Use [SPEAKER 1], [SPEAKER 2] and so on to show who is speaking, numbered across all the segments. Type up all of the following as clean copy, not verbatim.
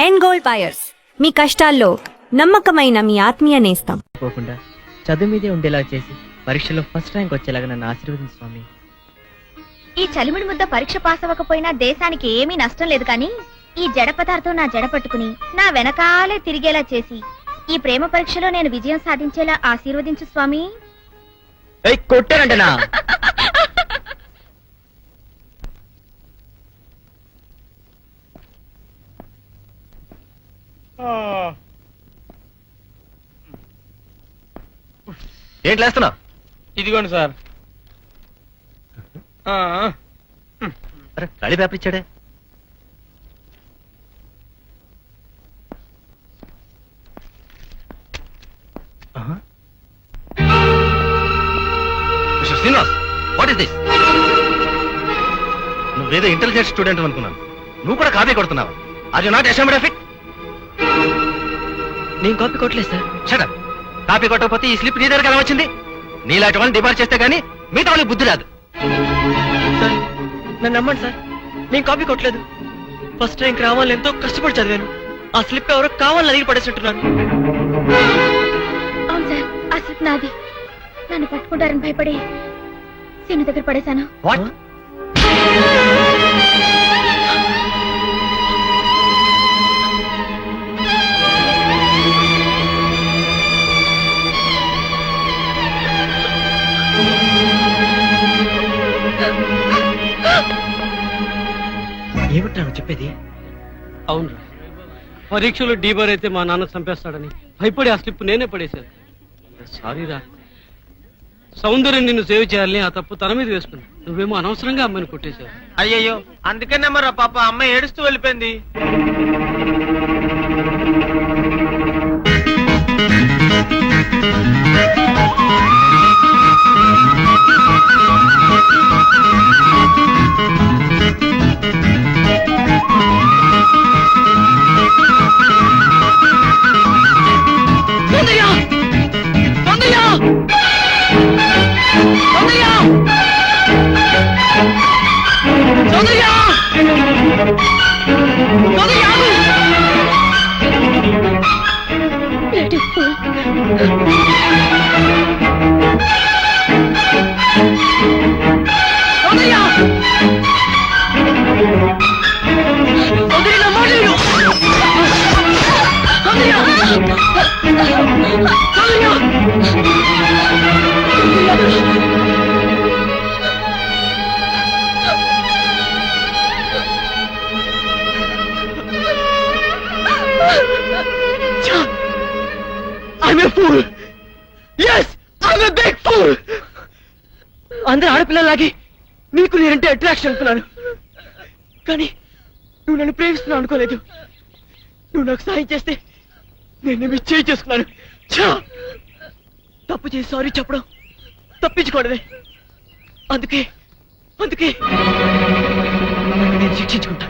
[SPEAKER 1] End gold buyers, మీ కష్టాల్లో నమ్మకమైన మీ ఆత్మీయ నేస్తం.
[SPEAKER 2] పోకుండా చదువు మీదే ఉండేలా చేసి పరీక్షలో ఫస్ట్ ర్యాంక్ వచ్చేలాగా నన్ను ఆశీర్వదించు స్వామి.
[SPEAKER 3] ఈ చలిమిడి ముద్ద పరీక్ష పాస్ అవ్వకపోయినా దేశానికి ఏమీ నష్టం లేదు కానీ ఈ జడ పదార్థం నా జడ పట్టుకుని నా వెనకాలే తిరిగేలా చేసి ఈ ప్రేమ పరీక్షలో నేను విజయం సాధించేలా ఆశీర్వదించు స్వామి.
[SPEAKER 2] కొట్టారంటనా?
[SPEAKER 4] ఏంటి లేస్తున్నావు?
[SPEAKER 5] ఇదిగోండి సార్.
[SPEAKER 4] అరే ఖాళీ పేపర్ ఇచ్చాడే. Mister Srinivas, what is this? నువ్వేదో ఇంటెలిజెంట్ స్టూడెంట్ అనుకున్నాను, నువ్వు కూడా కాపీ కొడుతున్నావు. Are you not ashamed of it?
[SPEAKER 2] నేను కాపీ కొట్టలేదు సార్.
[SPEAKER 4] Shut up. కాపీ కొట్టకపోతే ఈ స్లిప్ నీ దగ్గరికి ఎలా వచ్చింది? నీలాంటి వాళ్ళని డిపార్ట్ చేస్తే గానీ మిగతా వాళ్ళకి బుద్ధి రాదు.
[SPEAKER 2] సార్ నన్ను నమ్మండి సార్, నేను కాపీ కొట్టలేదు. ఫస్ట్ ర్యాంక్ రావాలని ఎంతో కష్టపడి చదివాను. ఆ స్లిప్ ఎవరో కావాలని అడిగి పడేసినట్టున్నాను.
[SPEAKER 3] అవును సార్, ఆ స్లిప్ నాది. నన్ను పట్టుకుంటారని భయపడి సీను దగ్గర పడేశాను.
[SPEAKER 4] వాట్?
[SPEAKER 2] ఏమిట్రా చెప్పేది?
[SPEAKER 5] అవునరా, పరీక్షలో డీబర్ అయితే మా నాన్న చంపేస్తాడని భయపడి ఆ స్లిప్ నేనే పడేశాను. సారీరా, సౌందర్యం నిన్ను సేవ్ చేయాలని ఆ తప్పు తన మీద వేసుకున్నా. నువ్వేమో అనవసరంగా అమ్మాయిని కొట్టేశావు.
[SPEAKER 6] అయ్యయ్యో, అందుకనే మరి పాప అమ్మాయి ఏడుస్తూ వెళ్ళిపోయింది.
[SPEAKER 2] I'm a fool. Yes, I'm a big fool. అందరూ ఆడపిల్లలాగే నీకు నేనంటే అట్రాక్షన్ అనుకున్నాను, కానీ నువ్వు నన్ను ప్రేమిస్తున్నావు అనుకోలేదు. నువ్వు నాకు సాయం చేస్తే నేను మిస్ చేసుకున్నాను. తప్పు చేసి సారీ చెప్పడం తప్పించుకోవడమే. అందుకే అందుకే నేను శిక్షించుకుంటా.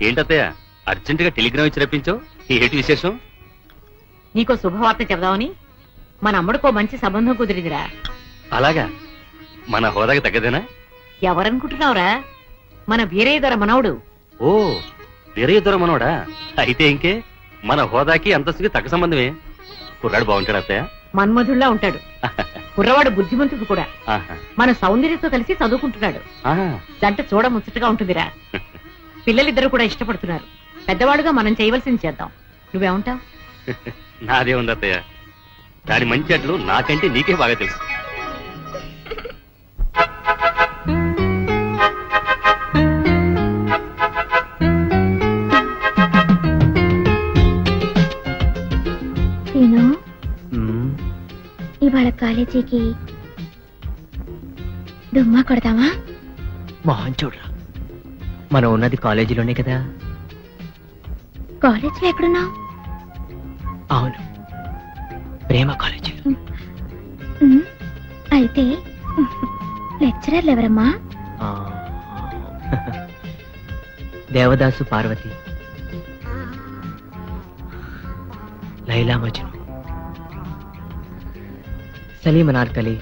[SPEAKER 4] ఏంటత్తయ్య అర్జెంట్ గా టెలిగ్రామ్ ఇచ్చి రప్పించావు? ఏంటి విశేషం?
[SPEAKER 7] నీకో శుభవార్త చెబుదామని మన అమ్మడికో మంచి సంబంధం కుదిరిందిరా.
[SPEAKER 4] అలాగా? మన హోదాకి తగ్గదేనా?
[SPEAKER 7] ఎవరనుకుంటున్నావురా? మన వీరయ్య దొర మనవడు.
[SPEAKER 4] ఓ, వీరయ్య దొర మనోడా? అయితే ఇంకే, మన హోదాకి అంతస్తుకి తగ్గ సంబంధమే. కుర్రాడు బాగుంటాడు అత్తయ్య?
[SPEAKER 7] మన్మధుల్లా ఉంటాడు. కుర్రవాడు బుద్ధిమంతుడు కూడా.
[SPEAKER 4] ఆహా.
[SPEAKER 7] మన సౌందర్యతో కలిసి చదువుకుంటున్నాడు.
[SPEAKER 4] ఆహా.
[SPEAKER 7] జంట చూడ ముచ్చటగా ఉంటుందిరా. పిల్లలిద్దరు కూడా ఇష్టపడుతున్నారు. పెద్దవాడుగా మనం చేయవలసింది చేద్దాం. నువ్వేమంటావు?
[SPEAKER 4] నాదే ఉంది అత్తయ్య, దాని మంచి అట్లు నాకంటే నీకే బాగా తెలుసు.
[SPEAKER 3] ఇవాళ కాలేజీకి డుమ్మా కొడతావా?
[SPEAKER 2] మోహన్ చూడరా, మనం ఉన్నది కాలేజీలోనే కదా.
[SPEAKER 3] కాలేజీలో ఎక్కడున్నావు?
[SPEAKER 2] అవును, ప్రేమ కాలేజీలో.
[SPEAKER 3] ఉమ్, అయితే లెక్చరర్లు ఎవరమ్మా?
[SPEAKER 2] ఆ, దేవదాసు పార్వతి, లైలా మజ్ను, సలీం అనార్కలి,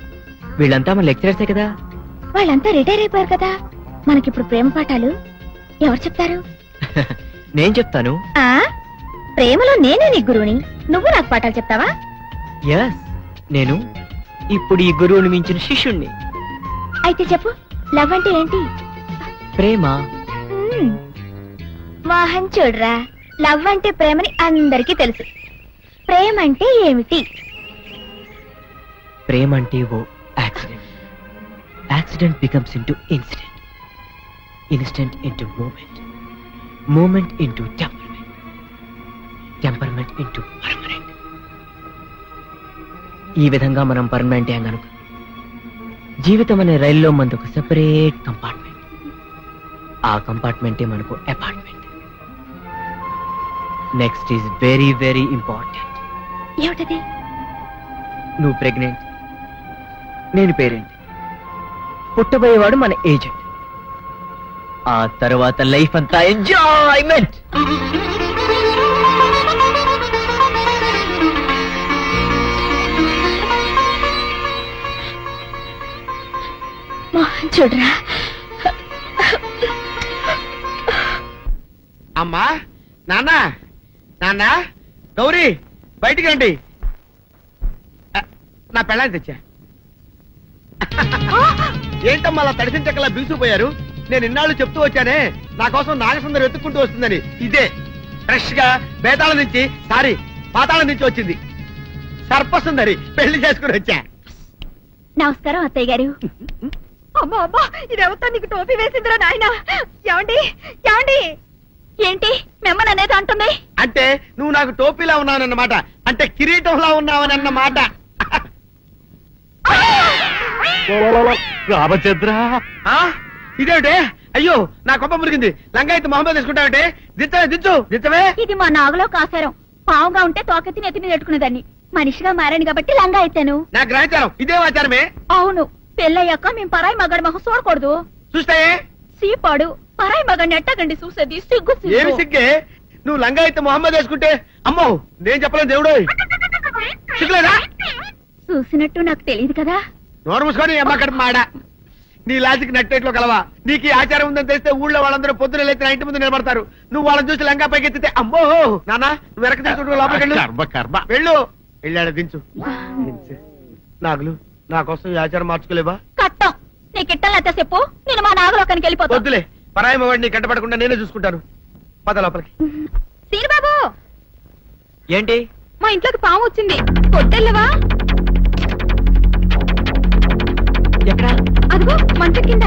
[SPEAKER 2] వీళ్ళంతా మన లెక్చరర్సే కదా.
[SPEAKER 3] వాళ్ళంతా రిటైర్ అయిపోయారు కదా, మనకిప్పుడు ప్రేమ పాఠాలు ఎవరు చెప్తారు?
[SPEAKER 2] నేను చెప్తాను.
[SPEAKER 3] ఆ ప్రేమలో నేనే నీ గురువుని, నువ్వు నాకు పాఠాలు చెప్తావా?
[SPEAKER 2] ఎస్, నేను ఇప్పుడు ఈ గురువుని మించిన శిష్యుణ్ణి.
[SPEAKER 3] అయితే చెప్పు, లవ్ అంటే ఏంటి?
[SPEAKER 2] ప్రేమ.
[SPEAKER 3] మ్మ్. మోహన్ చూడరా, లవ్ అంటే ప్రేమని అందరికీ తెలుసు. ప్రేమ అంటే ఏమిటి?
[SPEAKER 2] ప్రేమ అంటే ఓ accident. Accident becomes into incident, incident into moment, moment into temperament, temperament into permanent. ఈ విధంగా మనం పర్మనెంట్ అయ్యాం కనుక జీవితం అనే రైల్లో మనది ఒక సెపరేట్ కంపార్ట్మెంట్. ఆ కంపార్ట్మెంటే మనకు apartment. Next is very very important.
[SPEAKER 3] ఏమిటది?
[SPEAKER 2] నువ్వు ప్రెగ్నెంట్, నేను పేరెంట్, పుట్టబోయేవాడు మన ఏజెంట్. ఆ తర్వాత లైఫ్ అంతా ఎంజాయ్మెంట్.
[SPEAKER 3] మోహన్ చూడరా,
[SPEAKER 6] అమ్మా, నాన్న, నాన్న, గౌరీ, బయటికి రండి. నా పెళ్ళాన్ని తెచ్చా. ఏంటమ్మా అలా తడిసిన చెక్కలా బిగుసిపోయారు? నేను ఇన్నాళ్ళు చెప్తూ వచ్చానే, నా కోసం నాగసుందరం వెతుక్కుంటూ వస్తుందని. ఇదే ఫ్రెష్ గా బేతాళం నుంచి, సారీ పాతాళం నుంచి వచ్చింది సర్పసుందరి. పెళ్లి చేసుకుని వచ్చా.
[SPEAKER 3] నమస్కారం అత్తయ్య గారు. అమ్మా అమ్మా, ఇదేవతా నీకు టోపీ వేసిందిరా నాయన. ఏమండి ఏమండి, ఏంటి మిమ్మల్ని అనేది అంటుంది?
[SPEAKER 6] అంటే నువ్వు నాకు టోపీలా ఉన్నావన్నమాట, అంటే కిరీటంలా ఉన్నావని అన్నమాట.
[SPEAKER 4] రామచంద్ర,
[SPEAKER 6] ఆ? ఇదేమిటే? అయ్యో, నా కొప్ప మురిగింది. లంగా అయితే మొహమ్మద్ తీసుకుంటావంటే? దిచ్చవే, దించు, దిచ్చవే.
[SPEAKER 3] ఇది మా నాగులో కాసారం. పావుగా ఉంటే తోకెత్తి నెత్తి మీద పెట్టుకునేదాన్ని. మనిషిగా మారాను కాబట్టి లంగా అయితాను.
[SPEAKER 6] నా గ్రహచారం ఇదే ఆచారమే.
[SPEAKER 3] అవును, పెళ్ళయ్యాక మేము పరాయి మగాడి మొహం చూడకూడదు.
[SPEAKER 6] చూస్తాయే
[SPEAKER 3] సీపాడు పరాయి మగాడిని ఎట్టగండి చూసేది. సిగ్గు
[SPEAKER 6] ఏమి సిగ్గే? నువ్వు లంగా అయితే మొహమ్మద్ వేసుకుంటే అమ్మో, నేను చెప్పలేను దేవుడు. సిగ్గులేదా?
[SPEAKER 3] చూసినట్టు నాకు తెలియదు కదా.
[SPEAKER 6] నోరు మూసుకొని అమ్మ కడుపు మాడ. నీ లాజిక్ నట్టేట్లో కలవా? నీకు ఈ ఆచారం ఉందని తెలిస్తే ఊళ్ళో వాళ్ళందరూ పొద్దున లేచి నా ఇంటి ముందు నిలబడతారు. నువ్వు వాళ్ళని చూసి లంగా పైకి ఎత్తితే అమ్మో. నాన్న, నువ్వు వెనక తీసుకుంటూ లోపలికి వెళ్ళు.
[SPEAKER 4] కర్మ కర్మ.
[SPEAKER 6] వెళ్ళు. వెళ్ళాడు, దించు. దించు. నాగులు, నా కోసం ఈ ఆచారం మార్చుకోలేవా?
[SPEAKER 3] కట్టం నీకు ఇట్టలేతే చెప్పు, నేను మా నాగలోకానికి వెళ్ళిపోతా.
[SPEAKER 6] వద్దులే, పరాయి మవాడిని కంటపడకుండా నేనే చూసుకుంటాను. పద లోపలికి.
[SPEAKER 3] సీనుబాబు,
[SPEAKER 2] ఏంటి?
[SPEAKER 3] మా ఇంట్లోకి పాము వచ్చింది. కొట్టెళ్ళవా?
[SPEAKER 2] ఎక్కడ?
[SPEAKER 3] అదిగో మంచం కింద.